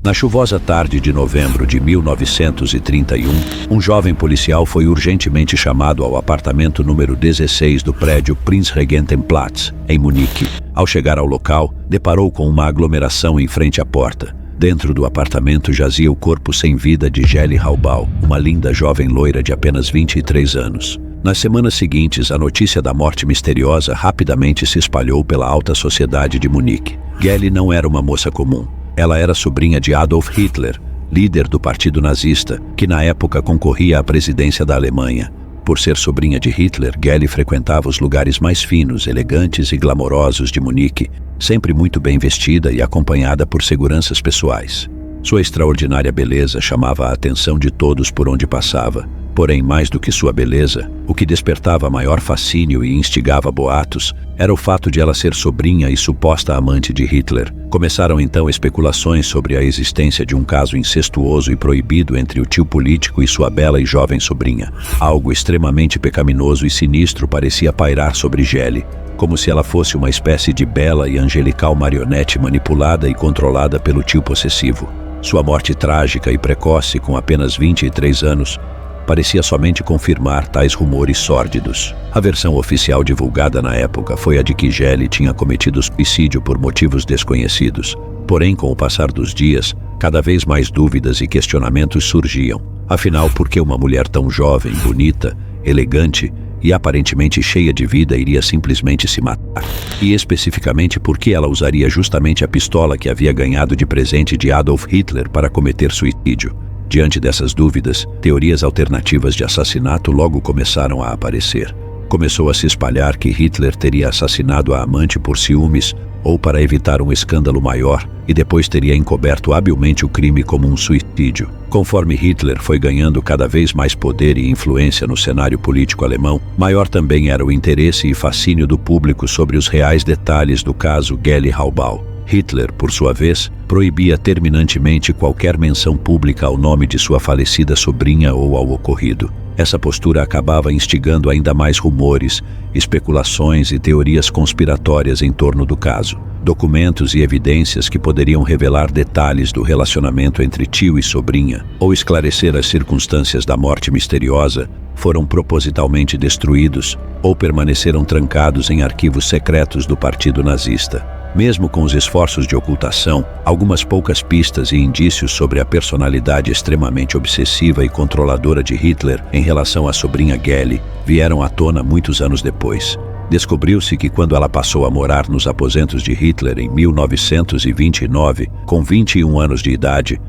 Na chuvosa tarde de novembro de 1931, um jovem policial foi urgentemente chamado ao apartamento número 16 do prédio Prinzregentenplatz, em Munique. Ao chegar ao local, deparou com uma aglomeração em frente à porta. Dentro do apartamento jazia o corpo sem vida de Geli Halbau, uma linda jovem loira de apenas 23 anos. Nas semanas seguintes, a notícia da morte misteriosa rapidamente se espalhou pela alta sociedade de Munique. Geli não era uma moça comum. Ela era sobrinha de Adolf Hitler, líder do partido nazista, que na época concorria à presidência da Alemanha. Por ser sobrinha de Hitler, Geli frequentava os lugares mais finos, elegantes e glamourosos de Munique, sempre muito bem vestida e acompanhada por seguranças pessoais. Sua extraordinária beleza chamava a atenção de todos por onde passava. Porém, mais do que sua beleza, o que despertava maior fascínio e instigava boatos era o fato de ela ser sobrinha e suposta amante de Hitler. Começaram então especulações sobre a existência de um caso incestuoso e proibido entre o tio político e sua bela e jovem sobrinha. Algo extremamente pecaminoso e sinistro parecia pairar sobre Geli, como se ela fosse uma espécie de bela e angelical marionete manipulada e controlada pelo tio possessivo. Sua morte trágica e precoce, com apenas 23 anos, parecia somente confirmar tais rumores sórdidos. A versão oficial divulgada na época foi a de que Geli tinha cometido suicídio por motivos desconhecidos. Porém, com o passar dos dias, cada vez mais dúvidas e questionamentos surgiam. Afinal, por que uma mulher tão jovem, bonita, elegante e aparentemente cheia de vida iria simplesmente se matar? E especificamente por que ela usaria justamente a pistola que havia ganhado de presente de Adolf Hitler para cometer suicídio? Diante dessas dúvidas, teorias alternativas de assassinato logo começaram a aparecer. Começou a se espalhar que Hitler teria assassinado a amante por ciúmes ou para evitar um escândalo maior e depois teria encoberto habilmente o crime como um suicídio. Conforme Hitler foi ganhando cada vez mais poder e influência no cenário político alemão, maior também era o interesse e fascínio do público sobre os reais detalhes do caso Geli Halbau. Hitler, por sua vez, proibia terminantemente qualquer menção pública ao nome de sua falecida sobrinha ou ao ocorrido. Essa postura acabava instigando ainda mais rumores, especulações e teorias conspiratórias em torno do caso. Documentos e evidências que poderiam revelar detalhes do relacionamento entre tio e sobrinha ou esclarecer as circunstâncias da morte misteriosa foram propositalmente destruídos ou permaneceram trancados em arquivos secretos do partido nazista. Mesmo com os esforços de ocultação, algumas poucas pistas e indícios sobre a personalidade extremamente obsessiva e controladora de Hitler em relação à sobrinha Geli vieram à tona muitos anos depois. Descobriu-se que quando ela passou a morar nos aposentos de Hitler em 1929, com 21 anos de idade,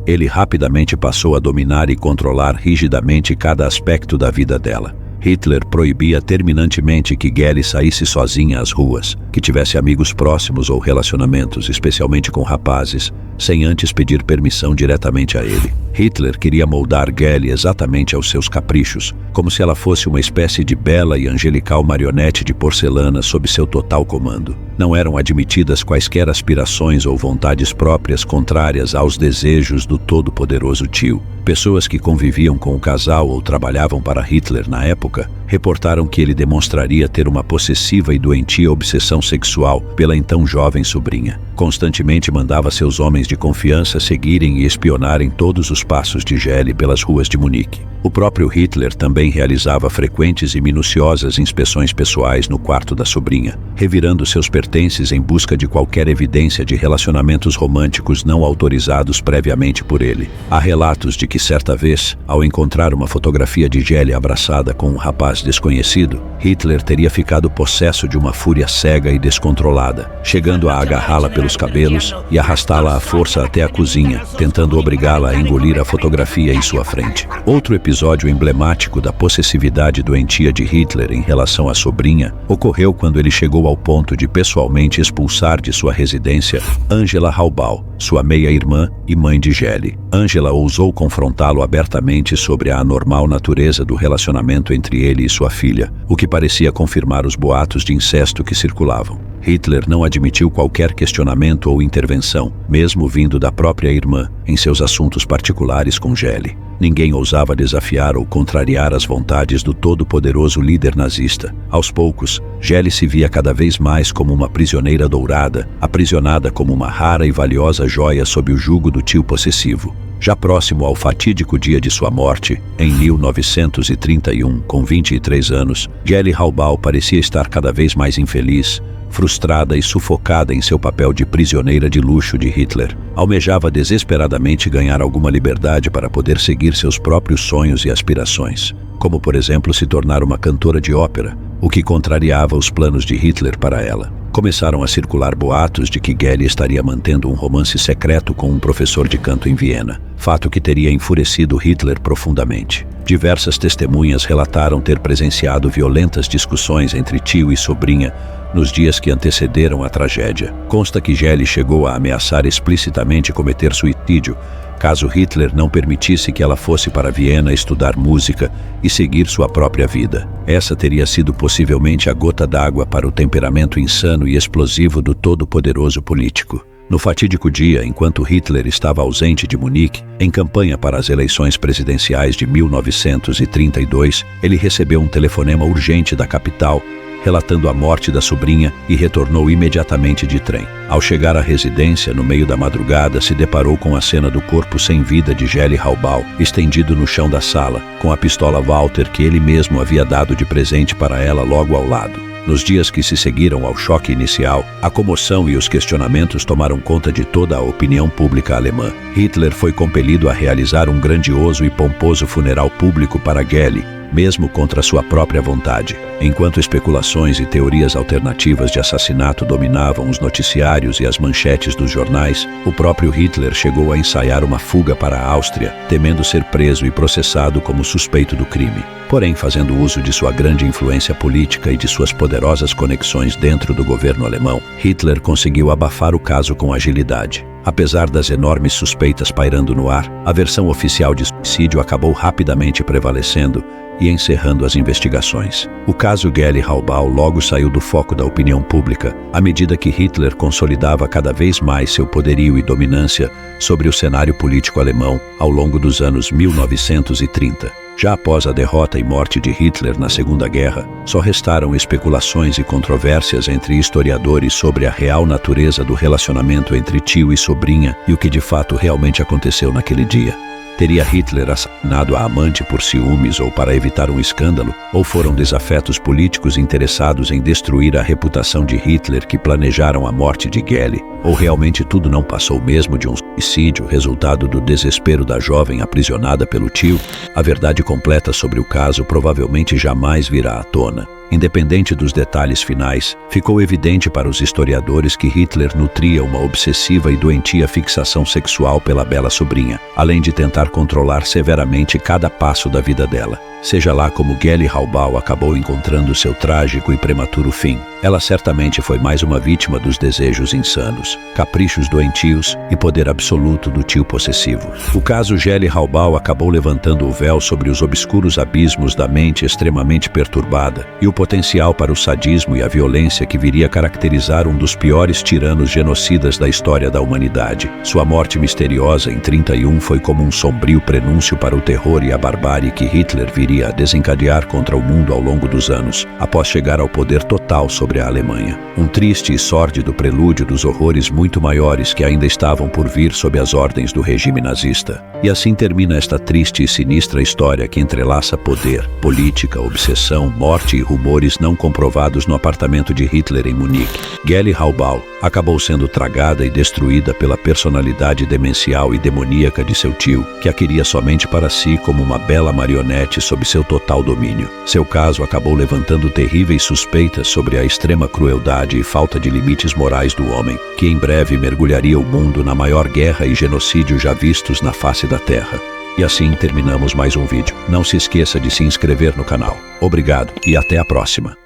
ele rapidamente passou a dominar e controlar rigidamente cada aspecto da vida dela. Hitler proibia terminantemente que Geli saísse sozinha às ruas, que tivesse amigos próximos ou relacionamentos, especialmente com rapazes, sem antes pedir permissão diretamente a ele. Hitler queria moldar Geli exatamente aos seus caprichos, como se ela fosse uma espécie de bela e angelical marionete de porcelana sob seu total comando. Não eram admitidas quaisquer aspirações ou vontades próprias contrárias aos desejos do todo-poderoso tio. Pessoas que conviviam com o casal ou trabalhavam para Hitler na época reportaram que ele demonstraria ter uma possessiva e doentia obsessão sexual pela então jovem sobrinha. Constantemente mandava seus homens de confiança seguirem e espionarem todos os passos de Geli pelas ruas de Munique. O próprio Hitler também realizava frequentes e minuciosas inspeções pessoais no quarto da sobrinha, revirando seus pertences em busca de qualquer evidência de relacionamentos românticos não autorizados previamente por ele. Há relatos de que certa vez, ao encontrar uma fotografia de Geli abraçada com um rapaz desconhecido, Hitler teria ficado possesso de uma fúria cega e descontrolada, chegando a agarrá-la pelos cabelos e arrastá-la à força até a cozinha, tentando obrigá-la a engolir a fotografia em sua frente. Outro episódio emblemático da possessividade doentia de Hitler em relação à sobrinha ocorreu quando ele chegou ao ponto de pessoalmente expulsar de sua residência Angela Halbau, sua meia-irmã e mãe de Geli. Angela ousou confrontá-lo abertamente sobre a anormal natureza do relacionamento entre ele e sua filha, o que parecia confirmar os boatos de incesto que circulavam. Hitler não admitiu qualquer questionamento ou intervenção, mesmo vindo da própria irmã, em seus assuntos particulares com Geli. Ninguém ousava desafiar ou contrariar as vontades do todo-poderoso líder nazista. Aos poucos, Geli se via cada vez mais como uma prisioneira dourada, aprisionada como uma rara e valiosa joia sob o jugo do tio possessivo. Já próximo ao fatídico dia de sua morte, em 1931, com 23 anos, Geli Halbau parecia estar cada vez mais infeliz, frustrada e sufocada em seu papel de prisioneira de luxo de Hitler. Almejava desesperadamente ganhar alguma liberdade para poder seguir seus próprios sonhos e aspirações, como por exemplo se tornar uma cantora de ópera, o que contrariava os planos de Hitler para ela. Começaram a circular boatos de que Geli estaria mantendo um romance secreto com um professor de canto em Viena, fato que teria enfurecido Hitler profundamente. Diversas testemunhas relataram ter presenciado violentas discussões entre tio e sobrinha nos dias que antecederam a tragédia. Consta que Geli chegou a ameaçar explicitamente cometer suicídio caso Hitler não permitisse que ela fosse para Viena estudar música e seguir sua própria vida. Essa teria sido possivelmente a gota d'água para o temperamento insano e explosivo do todo-poderoso político. No fatídico dia, enquanto Hitler estava ausente de Munique, em campanha para as eleições presidenciais de 1932, ele recebeu um telefonema urgente da capital, relatando a morte da sobrinha, e retornou imediatamente de trem. Ao chegar à residência, no meio da madrugada, se deparou com a cena do corpo sem vida de Geli Halbau, estendido no chão da sala, com a pistola Walter que ele mesmo havia dado de presente para ela logo ao lado. Nos dias que se seguiram ao choque inicial, a comoção e os questionamentos tomaram conta de toda a opinião pública alemã. Hitler foi compelido a realizar um grandioso e pomposo funeral público para Geli, mesmo contra sua própria vontade. Enquanto especulações e teorias alternativas de assassinato dominavam os noticiários e as manchetes dos jornais, o próprio Hitler chegou a ensaiar uma fuga para a Áustria, temendo ser preso e processado como suspeito do crime. Porém, fazendo uso de sua grande influência política e de suas poderosas conexões dentro do governo alemão, Hitler conseguiu abafar o caso com agilidade. Apesar das enormes suspeitas pairando no ar, a versão oficial de suicídio acabou rapidamente prevalecendo e encerrando as investigações. O caso Geli Halbau logo saiu do foco da opinião pública, à medida que Hitler consolidava cada vez mais seu poderio e dominância sobre o cenário político alemão ao longo dos anos 1930. Já após a derrota e morte de Hitler na Segunda Guerra, só restaram especulações e controvérsias entre historiadores sobre a real natureza do relacionamento entre tio e sobrinha e o que de fato realmente aconteceu naquele dia. Teria Hitler assassinado a amante por ciúmes ou para evitar um escândalo? Ou foram desafetos políticos interessados em destruir a reputação de Hitler que planejaram a morte de Geli? Ou realmente tudo não passou mesmo de um suicídio, resultado do desespero da jovem aprisionada pelo tio? A verdade completa sobre o caso provavelmente jamais virá à tona. Independente dos detalhes finais, ficou evidente para os historiadores que Hitler nutria uma obsessiva e doentia fixação sexual pela bela sobrinha, além de tentar controlar severamente cada passo da vida dela. Seja lá como Geli Halbau acabou encontrando seu trágico e prematuro fim, ela certamente foi mais uma vítima dos desejos insanos, caprichos doentios e poder absoluto do tio possessivo. O caso Geli Halbau acabou levantando o véu sobre os obscuros abismos da mente extremamente perturbada e o potencial para o sadismo e a violência que viria a caracterizar um dos piores tiranos genocidas da história da humanidade. Sua morte misteriosa em 31 foi como um sombrio prenúncio para o terror e a barbárie que Hitler viria a desencadear contra o mundo ao longo dos anos, após chegar ao poder total sobre a Alemanha. Um triste e sórdido prelúdio dos horrores muito maiores que ainda estavam por vir sob as ordens do regime nazista. E assim termina esta triste e sinistra história que entrelaça poder, política, obsessão, morte e rumores não comprovados no apartamento de Hitler em Munique. Geli Halbau acabou sendo tragada e destruída pela personalidade demencial e demoníaca de seu tio, que a queria somente para si como uma bela marionete sob seu total domínio. Seu caso acabou levantando terríveis suspeitas sobre a extrema crueldade e falta de limites morais do homem, que em breve mergulharia o mundo na maior guerra e genocídio já vistos na face da Terra. E assim terminamos mais um vídeo. Não se esqueça de se inscrever no canal. Obrigado e até a próxima.